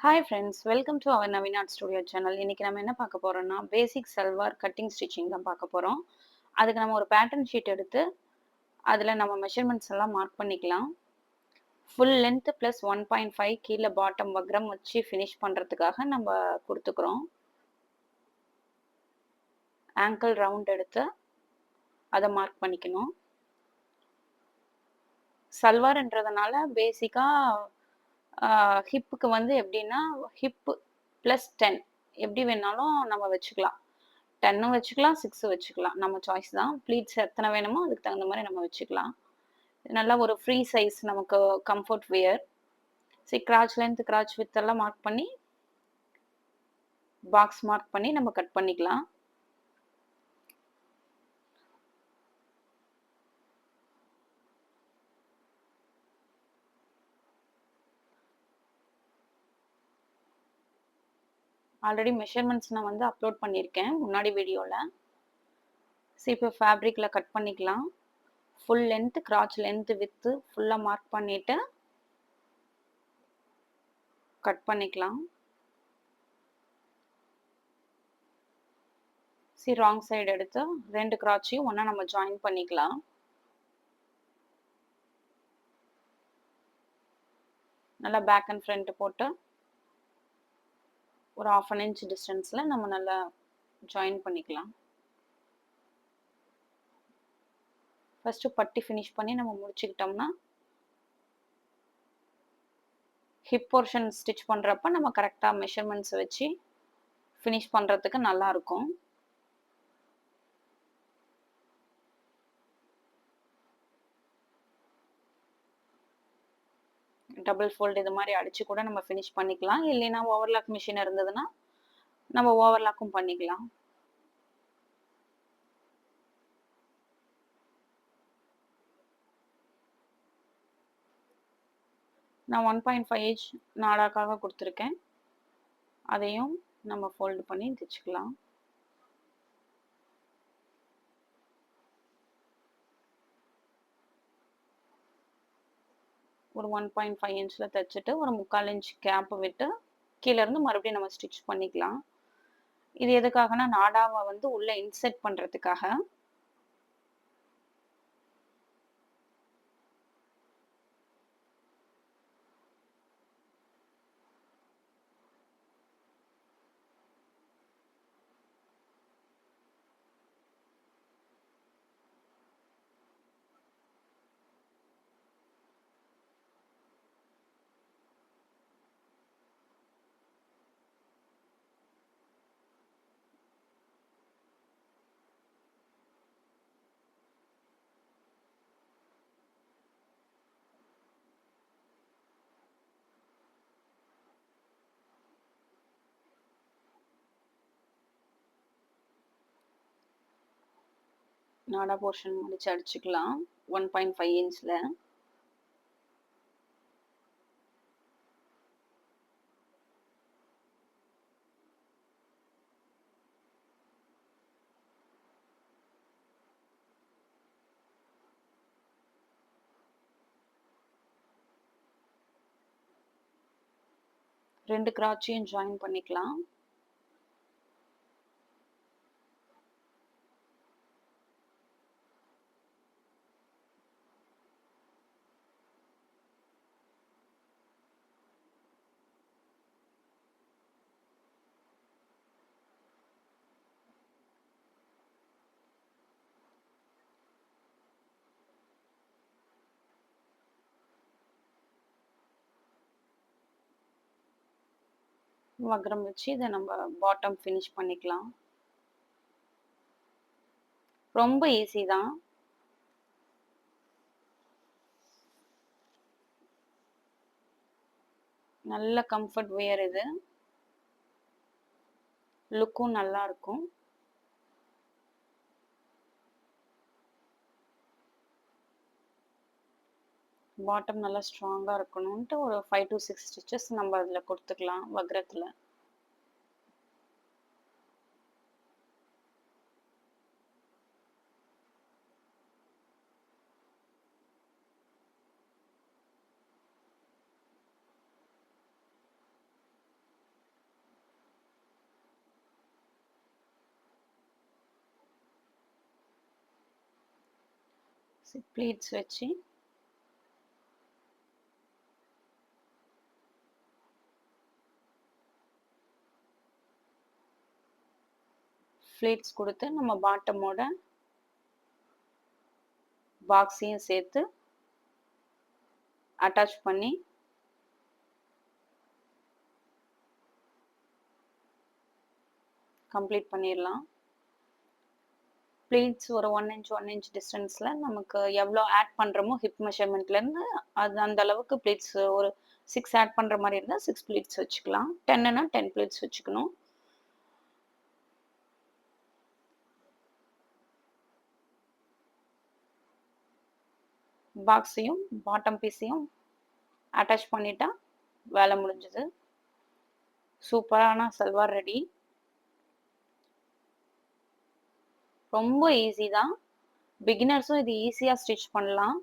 Hi friends, welcome to our Naveen art studio channel. இன்னைக்கு நம்ம என்ன பார்க்க போறோம்னா, பேசிக் சல்வார் கட்டிங் ஸ்டிச்சிங் தான் பார்க்க போறோம். அதுக்கு நம்ம ஒரு பேட்டர்ன் ஷீட் எடுத்து, அதில் நம்ம மெஷர்மெண்ட்ஸ் எல்லாம் மார்க் பண்ணிக்கலாம். ஃபுல் லென்த் ப்ளஸ் 1.5 கீழே பாட்டம் வக்ரம் வச்சு ஃபினிஷ் பண்ணுறதுக்காக நம்ம கொடுத்துக்கிறோம். ஆங்கிள் ரவுண்ட் எடுத்து அதை மார்க் பண்ணிக்கணும். சல்வார்ன்றதுனால பேசிக்காக ஹிப்புக்கு வந்து எப்படின்னா ஹிப்பு ப்ளஸ் 10 எப்படி வேணாலும் நம்ம வச்சுக்கலாம். 10 வச்சுக்கலாம், 6 வச்சுக்கலாம். நம்ம சாய்ஸ் தான். ப்ளீட்ஸ் எத்தனை வேணுமோ அதுக்கு தகுந்த மாதிரி நம்ம வச்சுக்கலாம். நல்லா ஒரு ஃப்ரீ சைஸ் நமக்கு கம்ஃபர்ட் வியர். சரி, கிராச் லென்த் கிராச் வித் எல்லாம் மார்க் பண்ணி பாக்ஸ் மார்க் பண்ணி நம்ம கட் பண்ணிக்கலாம். ஆல்ரெடி மெஷர்மெண்ட்ஸ் நான் வந்து அப்லோட் பண்ணியிருக்கேன் முன்னாடி வீடியோவில். சரி, இப்போ ஃபேப்ரிக்கில் கட் பண்ணிக்கலாம். ஃபுல் லென்த் கிராச் லென்த் வித்து ஃபுல்லாக மார்க் பண்ணிவிட்டு கட் பண்ணிக்கலாம். சரி, ராங் சைடு எடுத்து ரெண்டு கிராச்சையும் ஒன்றா நம்ம ஜாயின் பண்ணிக்கலாம். நல்லா பேக் அண்ட் ஃப்ரண்ட் போட்டு ஒரு 1/2 inch டிஸ்டன்ஸில் நம்ம நல்லா ஜாயின் பண்ணிக்கலாம். ஃபஸ்ட்டு பட்டி ஃபினிஷ் பண்ணி நம்ம முடிச்சுக்கிட்டோம்னா ஹிப் போர்ஷன் ஸ்டிச் பண்ணுறப்ப நம்ம கரெக்டாக மெஷர்மெண்ட்ஸ் வச்சு ஃபினிஷ் பண்ணுறதுக்கு நல்லாயிருக்கும். டபுள் ஃபோல்டு இது மாதிரி அடித்து கூட நம்ம ஃபினிஷ் பண்ணிக்கலாம். இல்லைன்னா ஓவர்லாக் மிஷின் இருந்ததுன்னா நம்ம ஓவர்லாக்கும் பண்ணிக்கலாம். நான் 1.5 inch நாடாக்காக கொடுத்துருக்கேன். அதையும் நம்ம ஃபோல்டு பண்ணி தைச்சிக்கலாம். ஒரு 1.5 inchல தைச்சிட்டு ஒரு 3/4 inch கேப் விட்டு கீழே இருந்து மறுபடியும் நம்ம ஸ்டிச் பண்ணிக்கலாம். இது எதுக்காகனா நாடாவை வந்து உள்ள இன்செர்ட் பண்ணுறதுக்காக. நாடா போர்ஷன் முடிச்சு அடிச்சுக்கலாம் 1.5 inchல. ரெண்டு கிராச்சையும் ஜாயின் பண்ணிக்கலாம். வக்ரம் வச்சு இதை நம்ம பாட்டம் ஃபினிஷ் பண்ணிக்கலாம். ரொம்ப ஈஸி தான். நல்ல கம்ஃபர்ட் வியர் இது. லுக்கும் நல்லா இருக்கும். பாட்டம் நல்லா ஸ்ட்ராங்காக இருக்கணும்ன்ட்டு ஒரு 5 to 6 ஸ்டிச்சஸ் நம்ம அதில் கொடுத்துக்கலாம் வக்ரத்தில். ப்ளீட்ஸ் வச்சு ப்ளீட்ஸ் கொடுத்து நம்ம பாட்டமோட பாக்ஸையும் சேர்த்து அட்டாச் பண்ணி கம்ப்ளீட் பண்ணிடலாம். ப்ளீட்ஸ் ஒரு 1 inch டிஸ்டன்ஸில் நமக்கு எவ்வளோ ஆட் பண்ணுறோமோ ஹிப் மெஷர்மெண்ட்லேருந்து அது அந்த அளவுக்கு ப்ளீட்ஸ் ஒரு 6 ஆட் பண்ணுற மாதிரி இருந்தால் 6 ப்ளீட்ஸ் வச்சுக்கலாம். 10னா 10 ப்ளீட்ஸ் வச்சுக்கணும். பாக்ஸையும் பாட்டம் பீஸையும் அட்டாச் பண்ணிட்டா வேலை முடிஞ்சது. சூப்பரான சல்வார் ரெடி. ரொம்ப ஈஸி தான். பிகினர்ஸும் இது ஈஸியாக ஸ்டிச் பண்ணலாம்.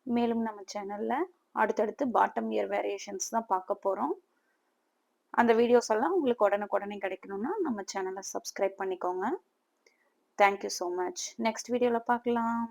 மேலும் நம்ம சேனலில் அடுத்தடுத்து பாட்டம் இயர் வேரியேஷன்ஸ் தான் பார்க்க போகிறோம். அந்த வீடியோஸ் எல்லாம் உங்களுக்கு உடனுக்குடனே கிடைக்கணும்னா நம்ம சேனலை சப்ஸ்கிரைப் பண்ணிக்கோங்க. Thank you so much. நெக்ஸ்ட் வீடியோவில் பார்க்கலாம்.